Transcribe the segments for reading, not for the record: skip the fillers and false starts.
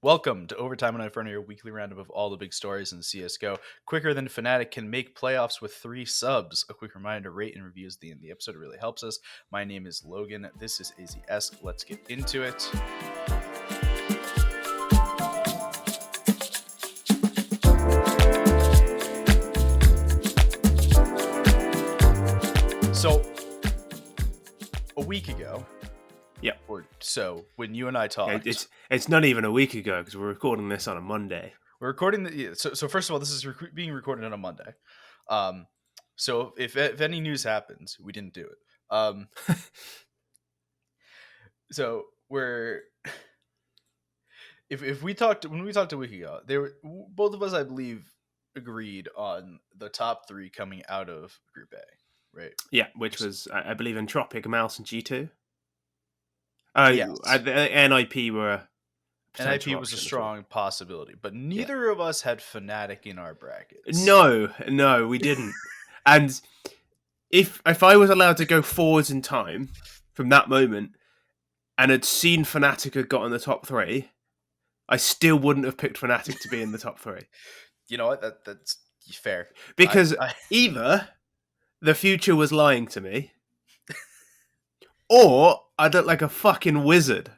Welcome to Overtime on Inferno, your weekly roundup of all the big stories in CSGO. Quicker than Fnatic can make playoffs with 3 subs. A quick reminder, rate and reviews the end of the episode. It really helps us. My name is Logan. This is Aizyesque. Let's get into it. So, a week ago, or so, when you and I talked, it's not even a week ago because we're recording this on a Monday. We're recording so first of all, this is being recorded on a Monday. So if any news happens, we didn't do it. So we're if we talked when we talked a week ago, both of us, I believe, agreed on the top 3 coming out of Group A, right? Yeah, which was I believe Entropic, Mouse, and G2. Yes. NIP were. NIP was a strong possibility, but neither of us had Fnatic in our brackets. No, we didn't. And if I was allowed to go forwards in time from that moment and had seen Fnatic had got in the top 3, I still wouldn't have picked Fnatic to be in the top 3. You know what? That's fair. Because either the future was lying to me, or I'd look like a fucking wizard.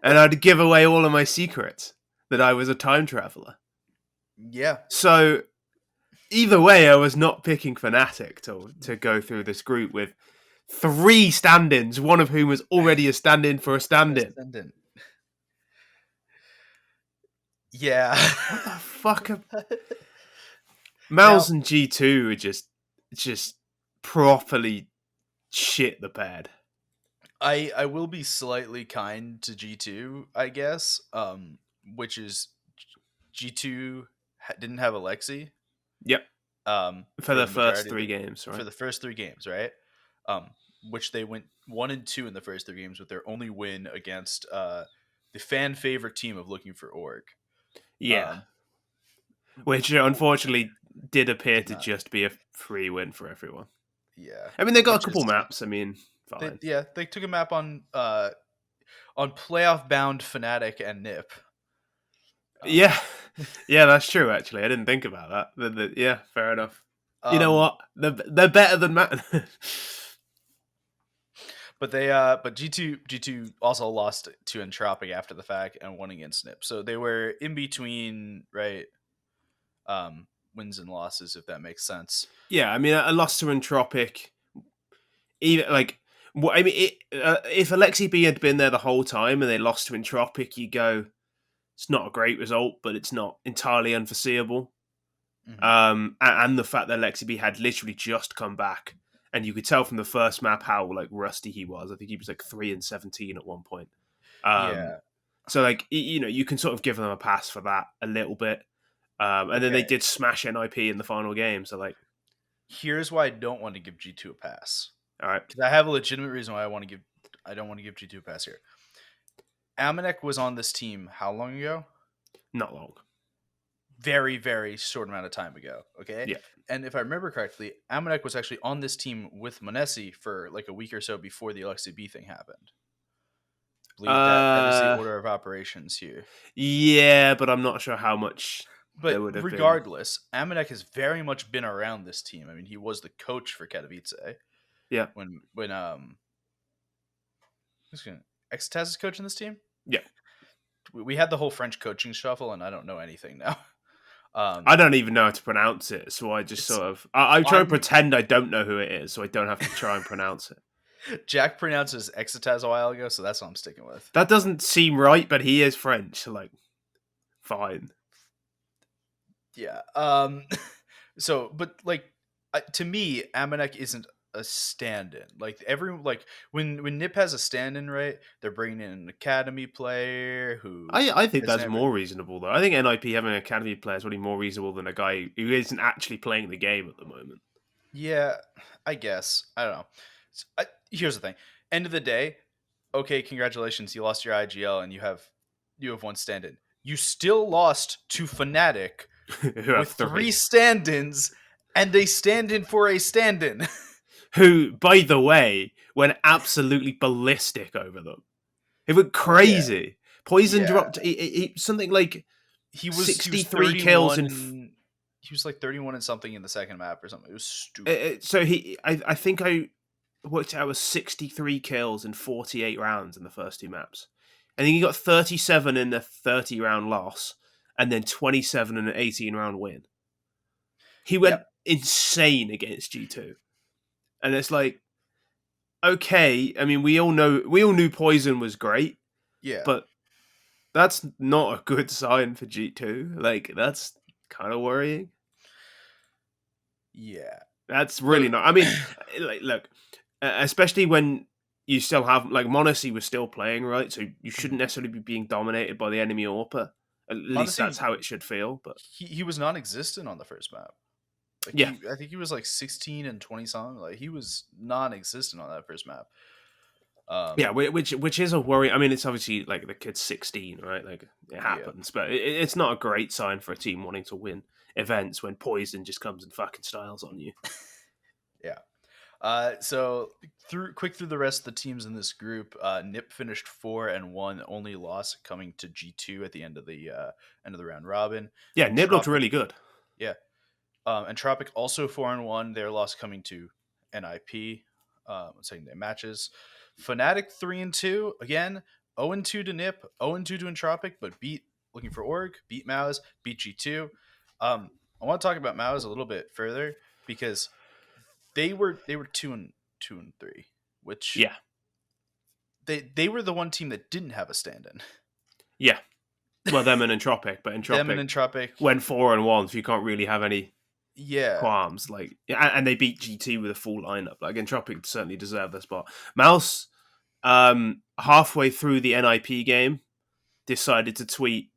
And I'd give away all of my secrets that I was a time traveler. Yeah. So either way, I was not picking Fnatic to go through this group with 3 stand-ins, one of whom was already a stand-in for a stand-in. Yeah. What the fuck? Mouse and G2 are just properly shit the bed. I will be slightly kind to G2, I guess, which is G2 didn't have Alexi. Yep. For the first 3 games, right? For the first 3 games, right? Which they went 1-2 in the first 3 games with their only win against the fan favorite team of Looking for Org. Yeah. Which unfortunately did appear to just be a free win for everyone. Yeah. I mean, they got a couple maps. I mean, fine. They took a map on playoff bound Fnatic and NIP. Yeah, that's true. Actually, I didn't think about that. Yeah, fair enough. You know what? They're better than Matt. But G2 also lost to Entropic after the fact and won against NIP. So they were in between, right? Wins and losses, if that makes sense. Yeah, I mean, a loss to Entropic, even like. I mean, if Alexi B had been there the whole time and they lost to Entropic, you go, it's not a great result, but it's not entirely unforeseeable. Mm-hmm. And the fact that Alexi B had literally just come back, and you could tell from the first map how like rusty he was. I think he was like 3-17 at one point. So like you can sort of give them a pass for that a little bit. And then they did smash NIP in the final game. So like, here's why I don't want to give G2 a pass. All right, because I have a legitimate reason why I don't want to give G2 a pass here. Amanek was on this team how long ago? Not long. Very, very short amount of time ago. Okay. Yeah. And if I remember correctly, Amanek was actually on this team with Monesi for like a week or so before the Alexi B thing happened. I believe that is the order of operations here. Yeah, but I'm not sure how much. But regardless, Amanek has very much been around this team. I mean, he was the coach for Katowice. Yeah. When Extaz is coaching this team? Yeah. We had the whole French coaching shuffle, and I don't know anything now. I don't even know how to pronounce it, so I just sort of... I try to pretend I don't know who it is, so I don't have to try and pronounce it. Jack pronounced Extaz a while ago, so that's what I'm sticking with. That doesn't seem right, but he is French, so like, fine. Yeah. So, but like, to me, Amanek isn't a stand-in. Like when NIP has a stand-in, right? They're bringing in an academy player who I think that's more reasonable though. I think NIP having an academy player is really more reasonable than a guy who isn't actually playing the game at the moment. Yeah, I guess. I don't know. Here's the thing. End of the day, okay, congratulations, you lost your IGL and you have one stand-in. You still lost to Fnatic with 3 stand-ins and a stand-in for a stand-in. Who, by the way, went absolutely ballistic over them. It went crazy. Poison Yeah, dropped something like he was 63 kills 31 in. and he was like 31 and something in the second map or something. It was stupid. So I think I worked out was 63 kills in 48 rounds in the first two maps. And then he got 37 in a 30 round loss, and then 27 in an 18 round win. He went Yep. insane against G2. And it's like, okay, I mean, we all knew Poison was great, Yeah. but that's not a good sign for G2. Like, that's kind of worrying. Yeah. That's really not. I mean, like, look, especially when you still have like Monacy was still playing, right? So you shouldn't necessarily be being dominated by the enemy AWPer. At least that's Honestly, how it should feel. But he was non-existent on the first map. Like yeah, I think he was like 16 and 20 something. Like he was non-existent on that first map. yeah, which is a worry. I mean, it's obviously like the kid's 16, right? Like it Yeah. happens, but it's not a great sign for a team wanting to win events when Poison just comes and fucking styles on you. Yeah. So through the rest of the teams in this group, Nip finished 4-1, only loss coming to G2 at the end of the round robin. Yeah, Nib looked Entropic, really good. yeah. Entropic also 4-1, their loss coming to NIP, second day matches. Fnatic 3-2 again, 0-2 to Nip, 0-2 to Entropic, but beat Looking for Org, beat Maus, beat G2. I want to talk about Maus a little bit further because they were 2-3, which Yeah, they were the one team that didn't have a stand-in. yeah. Well, them and Entropic, but Them and Entropic Entropic, went 4-1, so you can't really have any yeah, qualms. Like, and they beat GT with a full lineup. Like, Entropic certainly deserved their spot. Mouse, halfway through the NIP game, decided to tweet.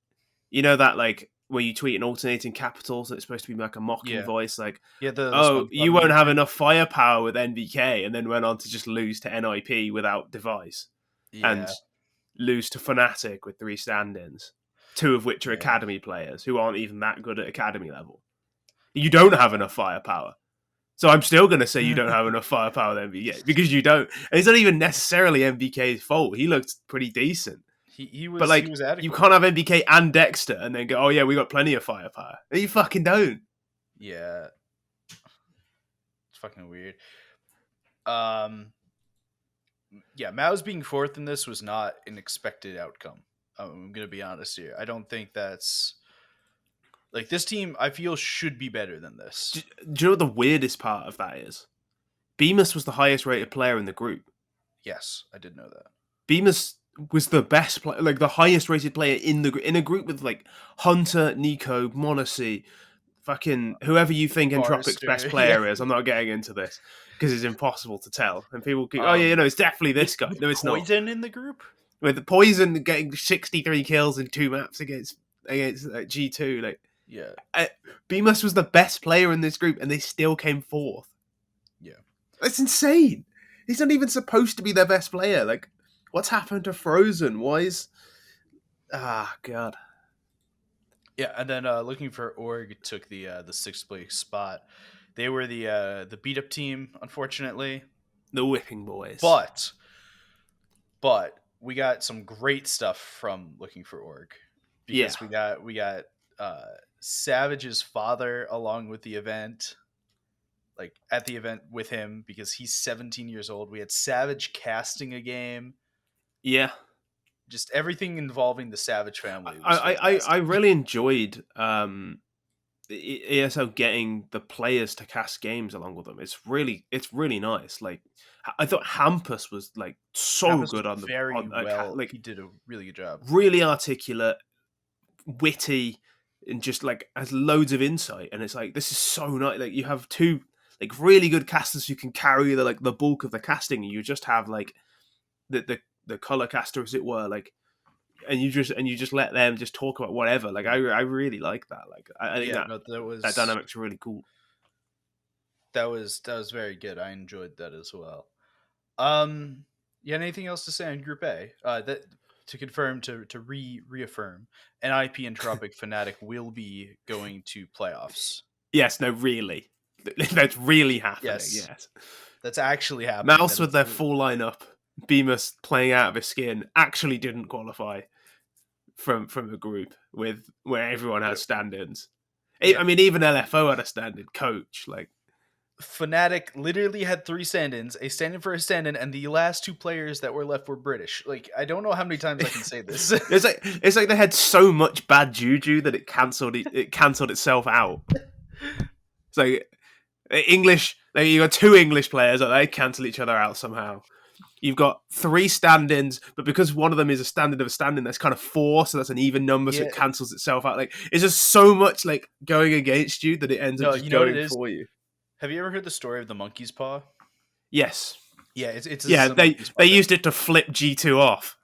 You know that like where you tweet in alternating capitals, it's supposed to be like a mocking yeah, voice, like, yeah. The "Oh, SpongeBob you won't meme have thing. enough firepower with NBK," and then went on to just lose to NIP without device and Yeah, lose to Fnatic with 3 stand-ins, 2 of which are yeah, academy players who aren't even that good at academy level. You don't have enough firepower. So I'm still going to say you don't have enough firepower with MBK because you don't. And it's not even necessarily MBK's fault. He looked pretty decent. he But was like, you adequate. can't have MBK and Dexter and then go, "Oh yeah, we got plenty of firepower." No, you fucking don't. Yeah, it's fucking weird. Um, yeah, Mao's being fourth in this was not an expected outcome. I'm gonna be honest here. I don't think that's like this team. I feel should be better than this. Do you know what the weirdest part of that is? Bemis was the highest rated player in the group. Yes, I did know that. Bemis was the best player, like the highest rated player in a group with like Hunter, Nico, Monacy, fucking whoever you think Entropic's best Forrester, yeah. player is. I'm not getting into this because it's impossible to tell. And people keep, "Oh yeah, Um, it's definitely this guy." No, it's not. Poison in the group. With the Poison getting 63 kills in 2 maps against G2, like Yeah, Bemis was the best player in this group, and they still came fourth. yeah, That's insane. He's not even supposed to be their best player. Like, what's happened to Frozen? Why is God? yeah. And then Looking for Org took the sixth place spot. They were the beat up team, unfortunately, The Whipping Boys. but we got some great stuff from Looking for Org because we got Savage's father along with the event, like at the event with him because he's 17 years old. We had Savage casting a game, Yeah. just everything involving the Savage family was I fantastic. really enjoyed ESL getting the players to cast games along with them. It's really nice. Like, I thought Hampus was like so Happens good on the very well. like He did a really good job. really articulate, witty, and just like has loads of insight. And it's like, this is so nice. Like, you have 2 like really good casters who can carry the bulk of the casting, and you just have like the color caster, as it were, like, and you just let them just talk about whatever. Like, I really like that. Like, I think Yeah, no, that that dynamic's really cool. was very good. I enjoyed that as well. You had anything else to say on Group A? That to confirm to reaffirm, NIP and Tropic Fnatic will be going to playoffs. Yes, no, really, that's really happening. Yes, That's actually happening. Mouse with their full lineup, Bemis playing out of his skin, actually didn't qualify. from a group with where everyone has stand-ins. Yeah. I mean, even LFO had a stand-in coach. Like Fnatic literally had 3 stand-ins, a stand-in for a stand-in, and the last 2 players that were left were British. Like, I don't know how many times I can say this. it's like they had so much bad juju that it cancelled itself out. It's like English. Like you got 2 English players, they cancel each other out somehow. You've got 3 stand-ins, but because one of them is a stand-in of a stand-in, that's kind of 4, so that's an even number, so Yeah. it cancels itself out. Like it's just so much like going against you that it ends up No, just you know what it going is? for you. Have you ever heard the story of the monkey's paw? Yes. Yeah, it's this Yeah, is a monkey's paw they thing. used it to flip G2 off.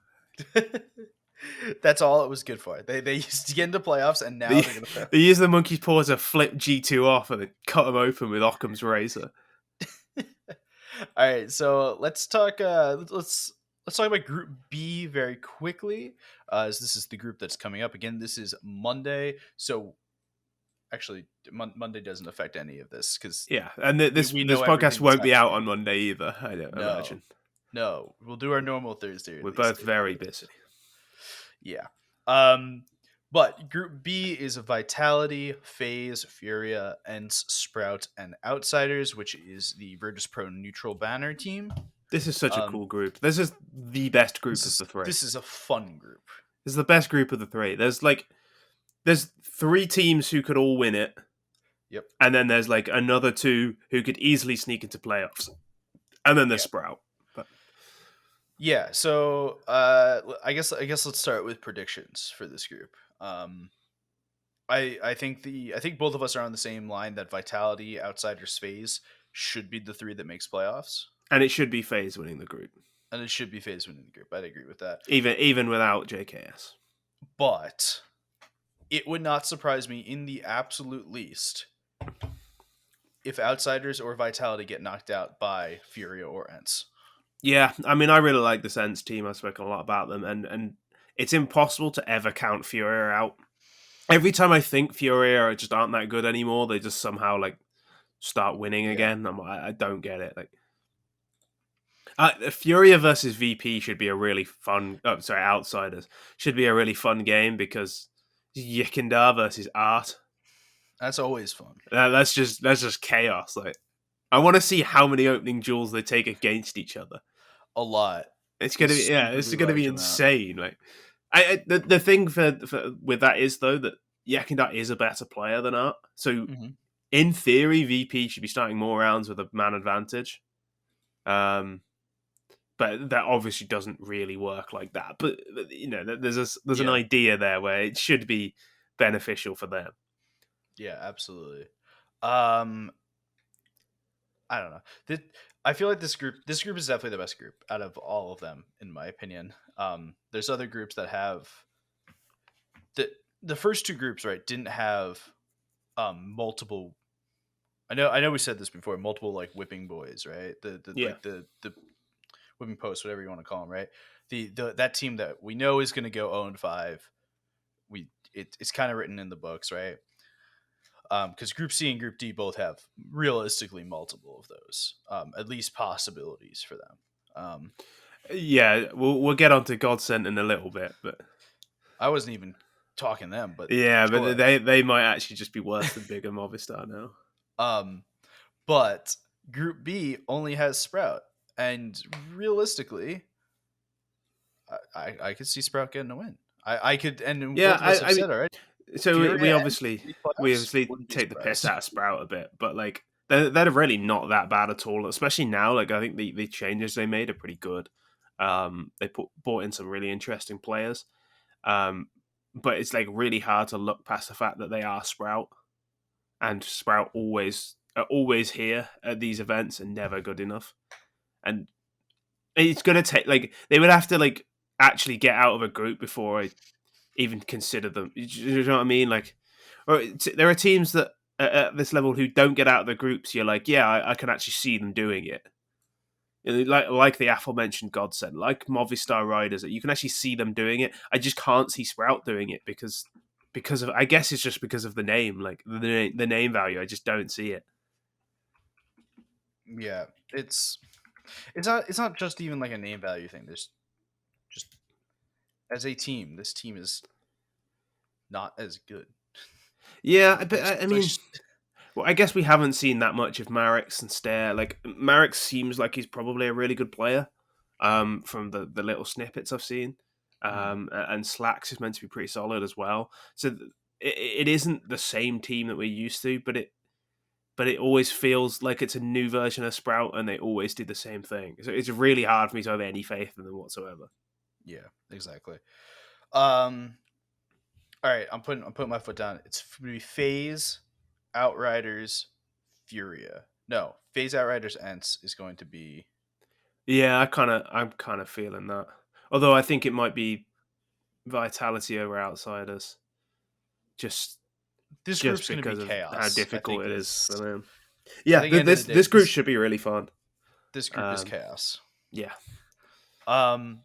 That's all it was good for. They used to get into playoffs, and now they're gonna fail. They use the monkey's paw to flip G2 off and then cut them open with Occam's razor. All right, so let's talk. Let's talk about Group B very quickly, as this is the group that's coming up again. This is Monday, so actually Monday doesn't affect any of this because Yeah, and this we this know podcast everything won't that's be out happening. on Monday either. I don't imagine. No, we'll do our normal Thursday. We're release both date. very busy. Yeah. But Group B is Vitality, FaZe, Furia, ENCE, Sprout, and Outsiders, which is the Virtus Pro neutral banner team. This is such a cool group. This is the best group of the 3. This is a fun group. This is the best group of the 3. There's 3 teams who could all win it. Yep. And then there's like another 2 who could easily sneak into playoffs. And then there's Sprout. Yeah, so I guess let's start with predictions for this group. I think both of us are on the same line that Vitality, Outsiders, FaZe should be the 3 that makes playoffs, and it should be FaZe winning the group. And it should be FaZe winning the group. I'd agree with that. Even without JKS. But it would not surprise me in the absolute least if Outsiders or Vitality get knocked out by Furia or ENCE. Yeah, I mean, I really like the Sense team. I've spoken a lot about them, and it's impossible to ever count Furia out. Every time I think Furia just aren't that good anymore, they just somehow like start winning again. I don't get it. Like, Furia versus VP should be a really fun. Oh, sorry, Outsiders should be a really fun game because Yikindar versus Art. That's always fun. That's just chaos. Like, I want to see how many opening duels they take against each other. A lot. It's gonna be it's gonna be insane. Like, the thing for with that is though that Yikindar is a better player than Art. So in theory, VP should be starting more rounds with a man advantage. But that obviously doesn't really work like that. But you know, there's an idea there where it should be beneficial for them. Yeah, absolutely. I don't know. I feel like this group is definitely the best group out of all of them, in my opinion. There's other groups that have the first 2 groups, right, didn't have multiple. I know we said this before. Multiple like whipping boys, right? Like the whipping posts, whatever you want to call them, right? That team that we know is going to go 0-5. It's kind of written in the books, right? Because Group C and Group D both have realistically multiple of those, at least possibilities for them. Yeah, we'll get onto Godsent in a little bit, but I wasn't even talking them, but yeah, sure. but they might actually just be worse than Big and Movistar now. But Group B only has Sprout, and realistically, I could see Sprout getting a win. I could, and both of us have said already. So we obviously take the piss out of Sprout a bit, but like they're really not that bad at all. Especially now, like I think the changes they made are pretty good. They brought in some really interesting players, but it's like really hard to look past the fact that they are Sprout, and Sprout are always here at these events and never good enough. And it's gonna take like they would have to like actually get out of a group before I even consider them. You know what I mean? Like, there are teams that at this level who don't get out of the groups. You're like, yeah, I can actually see them doing it. Like the aforementioned Godsent, like Movistar Riders, you can actually see them doing it. I just can't see Sprout doing it because of, I guess it's just because of the name, like the name value. I just don't see it. Yeah, it's not just even like a name value thing. There's just as a team, this team is not as good. Yeah, but Which, I mean, well, I guess we haven't seen that much of Marix and Stair. Like Marix seems like he's probably a really good player, from the little snippets I've seen. Mhm. And Slacks is meant to be pretty solid as well. So it isn't the same team that we're used to, but it always feels like it's a new version of Sprout, and they always do the same thing. So it's really hard for me to have any faith in them whatsoever. Yeah, exactly. Um, all right, I'm putting my foot down. It's gonna be Phase, Outriders, Furia. No, Phase, Outriders, Ents is going to be. Yeah, I'm kind of feeling that. Although I think it might be Vitality over Outsiders, just This just group's going to be because of how chaos. I difficult think it is is. for them. I Yeah, think end of the day, this group should be really fun. this group is Um, chaos. yeah, Um.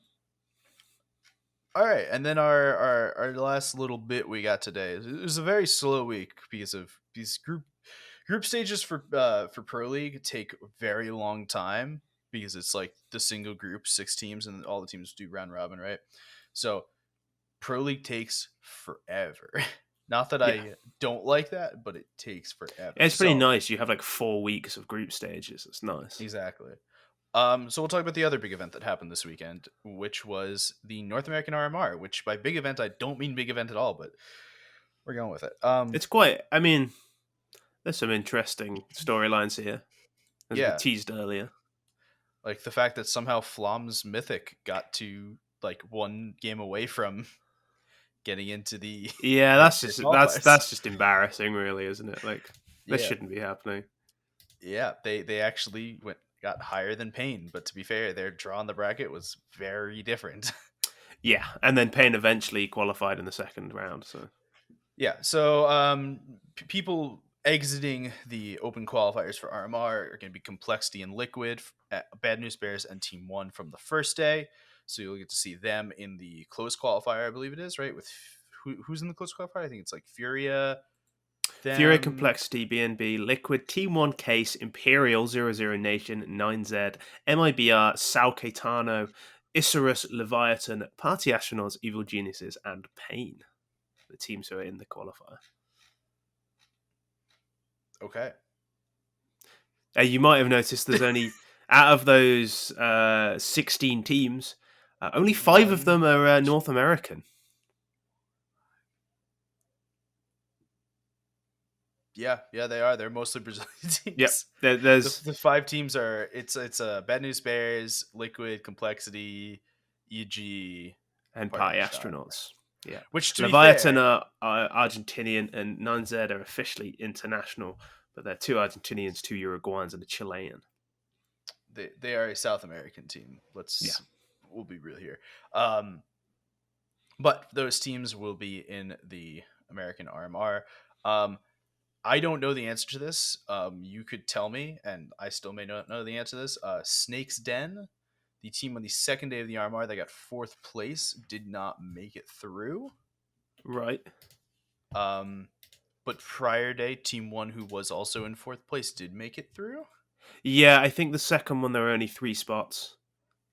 All right, and then our last little bit we got today. It was a very slow week because of these group stages for Pro League take a very long time because it's like the single group, 6 teams, and all the teams do round robin, right? So Pro League takes forever. Not that yeah, I don't like that, but it takes forever. it's pretty So nice. You have like 4 weeks of group stages. It's nice. exactly. So we'll talk about the other big event that happened this weekend, which was the North American RMR. Which by big event I don't mean big event at all, but we're going with it. It's quite. I mean, there's some interesting storylines here, as we Yeah, teased earlier. like the fact that somehow Flom's Mythic got to like one game away from getting into the Yeah, next year qualifiers. that's just embarrassing, really, isn't it? Like this Yeah, shouldn't be happening. yeah, they actually got higher than Pain, but to be fair, their draw on the bracket was very different. Yeah, and then Payne eventually qualified in the second round. So Yeah, so people exiting the open qualifiers for RMR are going to be Complexity and Liquid, Bad News Bears, and Team One from the first day. So you'll get to see them in the close qualifier, I believe it is, right? With who's in the close qualifier? I think it's like Furia, Fury, them. Complexity, BNB, Liquid, Team One, Case, Imperial, 00 Nation, 9Z, MIBR, Sal Caetano, Isurus, Leviathan, Party Astronauts, Evil Geniuses, and Pain. The teams who are in the qualifier. Okay. You might have noticed there's only, out of those 16 teams, only 5 of them One. are North American. Yeah, yeah, they are. They're mostly Brazilian Yep. teams. The, There's the 5 teams are it's Bad News Bears, Liquid, Complexity, EG, and Party Party Astronaut. Astronauts. Yeah. Which, to be Leviathan fair, are Argentinian and 9Z are officially international, but they're 2 Argentinians, 2 Uruguayans, and a Chilean. they are a South American team. Yeah. We'll be real here. But those teams will be in the American RMR. I don't know the answer to this. You could tell me, and I still may not know the answer to this. Snake's Den, the team on the second day of the RMR that got fourth place, did not make it through. Right. But prior day, Team One, who was also in fourth place, did make it through. Yeah, I think the second one there were only 3 spots.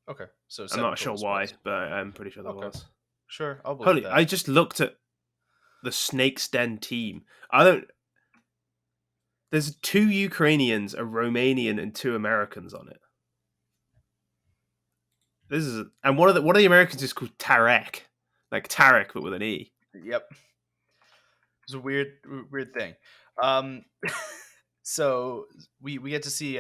Okay, so I'm 7 not sure total why, spots. but I'm pretty sure there Okay, was. sure, I'll believe Holy, I that. just looked at the Snake's Den team. I don't. There's 2 Ukrainians, a Romanian, and 2 Americans on it. This is, and one of the Americans is called Tarek, like Tarek but with an E. Yep, it's a weird thing. Um, so we get to see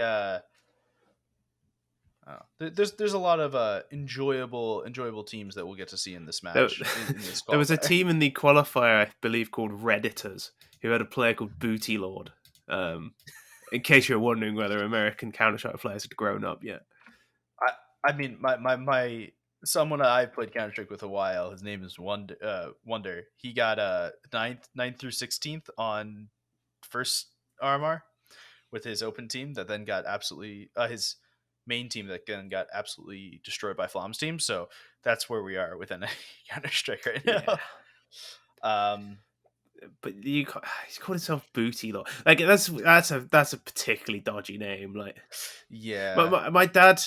there's a lot of enjoyable teams that we'll get to see in this There, match in this there was a qualifier. team in the qualifier, I believe, called Redditors, who had a player called Booty Lord. In case you're wondering whether American Counter-Strike players had grown up yet. I mean my someone I played Counter Strike with a while. His name is Wonder. He got ninth through 16th on first RMR with his open team that then got absolutely his main team that then got absolutely destroyed by Flom's team. So that's where we are within Counter Strike right Yeah. now. Um, But he's called himself Booty Lord. Like that's a particularly dodgy name. Like yeah, my dad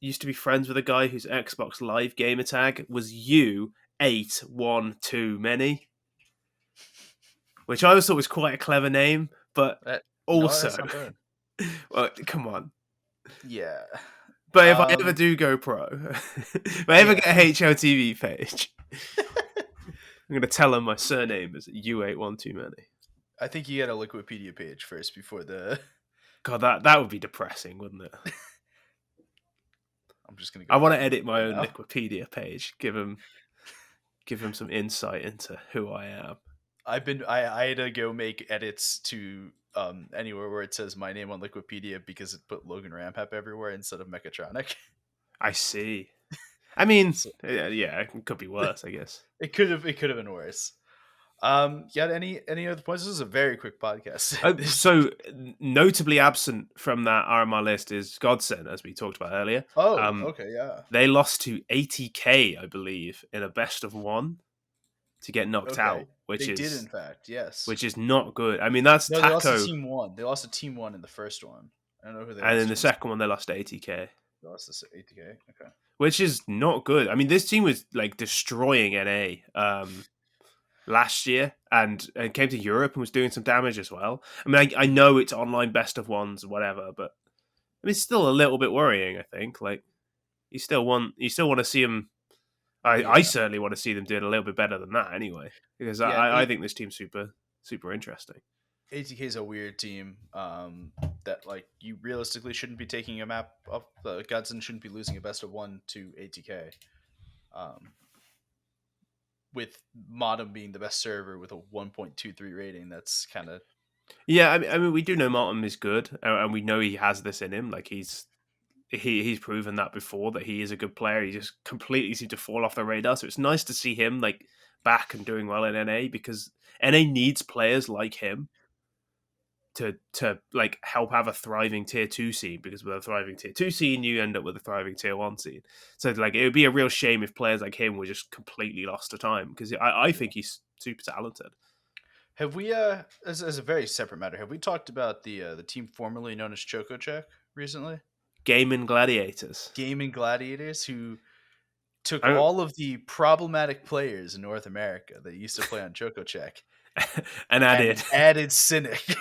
used to be friends with a guy whose Xbox Live gamer tag was U812 many. which I always thought was quite a clever name, but No, also, that's not bad. well, come on. Yeah. But if I ever do go pro, if I ever get a HLTV page, I'm going to tell them my surname is U812many. I think you get a Liquipedia page first before the. God, that would be depressing, wouldn't it? I'm just gonna go. I want to edit my own now. Liquipedia page. Give them some insight into who I am. I had to go make edits to anywhere where it says my name on Liquipedia because it put Logan Ramhap everywhere instead of Mechatronic. I see. I mean, So, yeah, it could be worse, I guess. it could have been worse. Got any other points? This is a very quick podcast. So notably absent from that RMR list is Godsend, as we talked about earlier. Okay, yeah. They lost to 80k, I believe, in a best of one to get knocked out, which they is did in fact, yes. which is not good. I mean, that's no, Taco. they lost to team one. They lost to team one in the first one. I don't know who they and lost in the to. second one, they lost to 80k. They lost to 80k. Okay. Which is not good. I mean, this team was like destroying NA last year and came to Europe and was doing some damage as well. I mean, I know it's online best of ones, whatever, but I mean, it's still a little bit worrying. I think like you still want to see them. I certainly want to see them doing a little bit better than that anyway, because I think this team's super interesting. ATK is a weird team that like you realistically shouldn't be taking a map up. Godsend shouldn't be losing a best of one to ATK. With Modem being the best server with a 1.23 rating, that's kind of yeah. I mean, we do know Martin is good, and we know he has this in him. Like he's proven that before that he is a good player. He just completely seemed to fall off the radar. So it's nice to see him like back and doing well in NA because NA needs players like him to like help have a thriving tier 2 scene, because with a thriving tier 2 scene you end up with a thriving tier 1 scene. So like it would be a real shame if players like him were just completely lost to time, because I think he's super talented. Have we as a very separate matter, have we talked about the team formerly known as ChocoCheck recently? Gaming Gladiators, who took all of the problematic players in North America that used to play on ChocoCheck and added Cynic.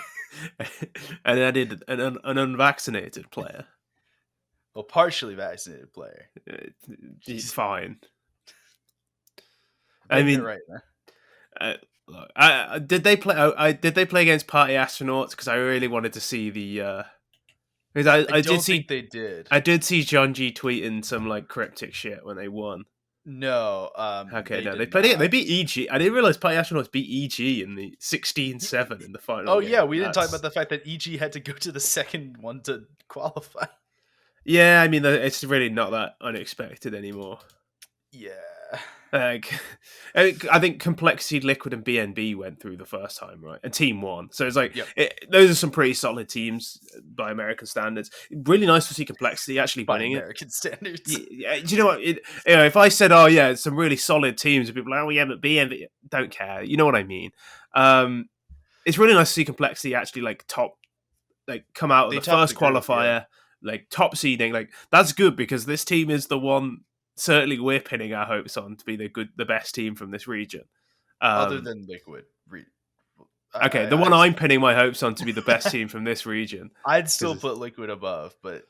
and added an unvaccinated player. Well, partially vaccinated player. He's fine. I mean, right. Look, did they play? Did they play against Party Astronauts? Because I really wanted to see the. Because I did see they did. I did see John G tweeting some like cryptic shit when they won. No. Okay, they played. They beat EG. I didn't realize Party Astronauts beat EG in the 16-7 in the final. Oh game. Yeah, we didn't talk about the fact that EG had to go to the second one to qualify. Yeah, I mean it's really not that unexpected anymore. Yeah. Like, I think Complexity, Liquid, and BNB went through the first time, right? And Team won. So it's like, those are some pretty solid teams by American standards. Really nice to see Complexity actually winning American standards. Yeah, do you know what? If I said, oh yeah, it's some really solid teams, and people are like, oh yeah, but BNB, don't care. You know what I mean? It's really nice to see Complexity actually like come out of the first qualifier, like top seeding. Like that's good, because this team is the one. Certainly, we're pinning our hopes on to be the best team from this region. Other than Liquid. Okay, the one I'm pinning my hopes on to be the best team from this region. I'd still put Liquid above, but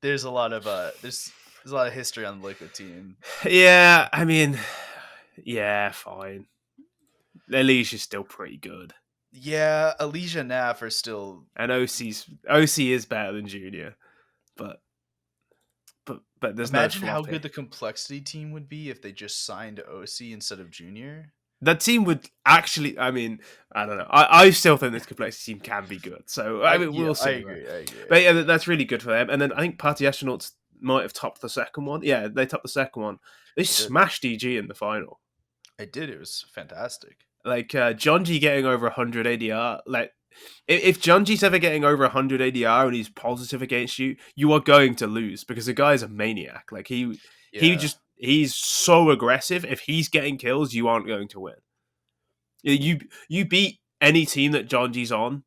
there's a lot of there's a lot of history on the Liquid team. Yeah, I mean, yeah, fine. Alesia's still pretty good. Yeah, Alesia and NAF are still, and OC is better than Junior, but there's imagine no how good the Complexity team would be if they just signed OC instead of Junior. That team would actually, I mean, I don't know. I still think this Complexity team can be good. So, I mean, we'll see. I agree. But yeah, that's really good for them. And then I think Party Astronauts might have topped the second one. Yeah, they topped the second one. They smashed EG in the final. I did. It was fantastic. Like, John G getting over 100 ADR, like, if John G's ever getting over 100 ADR and he's positive against you, you are going to lose, because the guy is a maniac. Like he's so aggressive. If he's getting kills, you aren't going to win. You beat any team that John G's on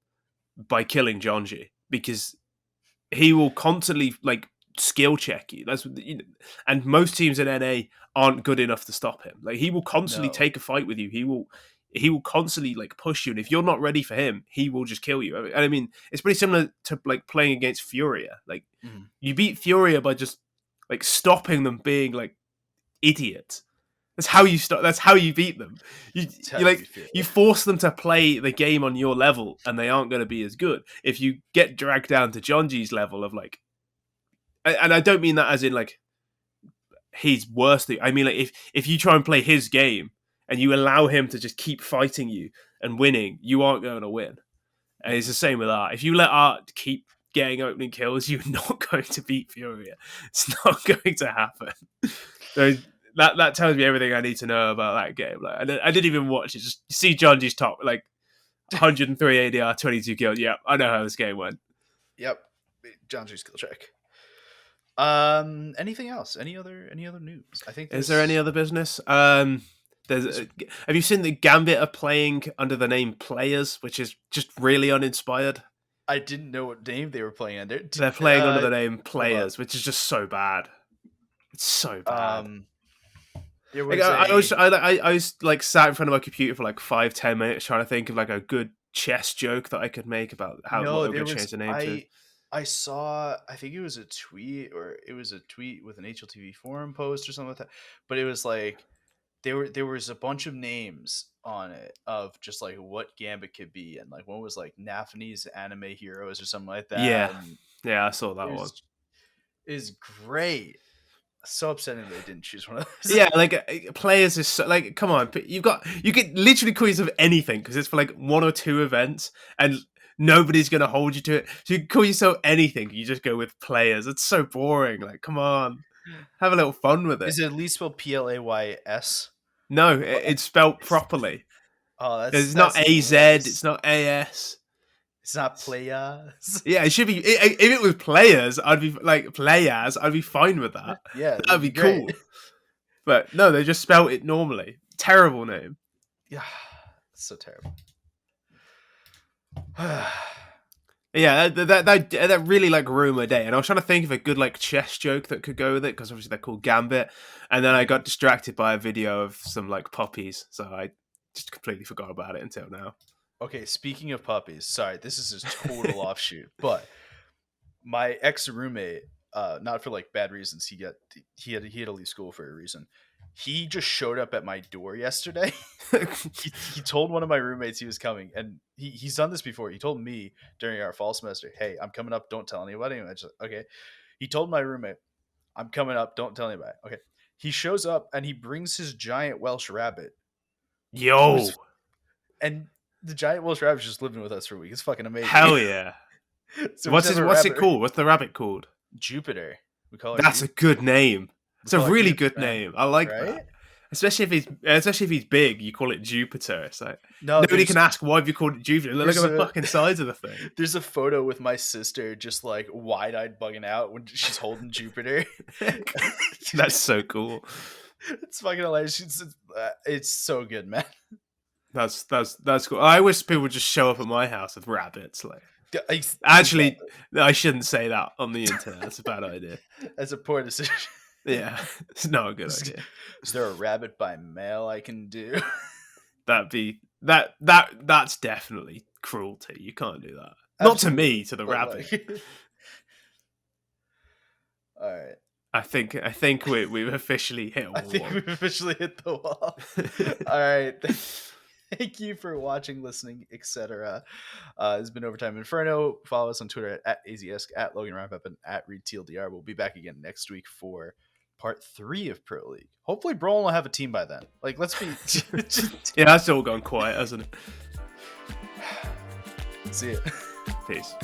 by killing John G, because he will constantly like skill check you. And most teams in NA aren't good enough to stop him. Like he will constantly take a fight with you. he will constantly like push you, and if you're not ready for him, he will just kill you. And I mean, it's pretty similar to like playing against Furia. Like you beat Furia by just like stopping them being like idiots. That's how you stop. That's how you beat them. You like you force them to play the game on your level, and they aren't going to be as good. If you get dragged down to Jonji's level of like, and I don't mean that as in like he's worse than you. I mean like if you try and play his game and you allow him to just keep fighting you and winning, you aren't going to win. And it's the same with Art. If you let Art keep getting opening kills, you're not going to beat Furia. It's not going to happen. So that tells me everything I need to know about that game. Like I didn't even watch it. Just see Jonji's top, like 103 ADR, 22 kills. Yep, I know how this game went. Yep, Jonji's skill check. Anything else? Any other news? I think. Is there any other business? Have you seen the Gambit are playing under the name Players, which is just really uninspired? I didn't know what name they were playing under. They're playing under the name Players, which is just so bad. It's so bad. I was like sat in front of my computer for like 5-10 minutes trying to think of like a good chess joke that I could make about what they were going to change the name to. I saw, I think it was a tweet with an HLTV forum post or something like that. But it was like there was a bunch of names on it of just like what Gambit could be, and like one was like Nafani's Anime Heroes or something like that. Yeah, I saw that one. Is great. So upsetting they didn't choose one of those. Yeah, like Players is so, like, come on, you could literally call yourself anything because it's for like 1 or 2 events and nobody's gonna hold you to it. So you can call yourself anything. You just go with Players. It's so boring. Like, come on, have a little fun with it. Is it at least spelled Plays? No, it's spelled properly. Oh, it's not AZ. Nice. It's not AS. It's not Players. Yeah, it should be. If it was Players, I'd be like Players. I'd be fine with that. Yeah, that'd be cool. But no, they just spelled it normally. Terrible name. Yeah, it's so terrible. Yeah, that really like ruined my day. And I was trying to think of a good like chess joke that could go with it because obviously they're called Gambit. And then I got distracted by a video of some like puppies, so I just completely forgot about it until now. Okay, speaking of puppies, sorry, this is a total offshoot, but my ex-roommate, not for like bad reasons, he had to leave school for a reason. He just showed up at my door yesterday. he told one of my roommates he was coming, and he's done this before. He told me during our fall semester, "Hey, I'm coming up. Don't tell anybody." And I just okay. He told my roommate, "I'm coming up. Don't tell anybody." Okay. He shows up and he brings his giant Welsh rabbit. Yo, and the giant Welsh rabbit's just living with us for a week. It's fucking amazing. Hell yeah. So what's it called? What's the rabbit called? Jupiter. We call it. That's a good name. It's a really good name. I like that. Especially if he's big, you call it Jupiter. It's like nobody can ask why have you called it Jupiter. Look at the fucking size of the thing. There's a photo with my sister just like wide-eyed bugging out when she's holding Jupiter. That's so cool. It's fucking hilarious. It's so good, man. That's cool. I wish people would just show up at my house with rabbits. Like, actually, I shouldn't say that on the internet. That's a bad idea. That's a poor decision. Yeah, it's not a good idea. Is there a rabbit by mail I can do? That's definitely cruelty. You can't do that. Absolutely. Not to me, to the rabbit. Like... All right. I think we've officially hit a wall. I think we've officially hit the wall. All right. Thank you for watching, listening, etc. This has been Overtime Inferno. Follow us on Twitter at Aizyesque, at Logan Ramhap, and at ReadTLDR. We'll be back again next week for part 3 of Pro League. Hopefully, Brawl will have a team by then. Like, let's be. Yeah, that's all gone quiet, hasn't it? See ya. Peace.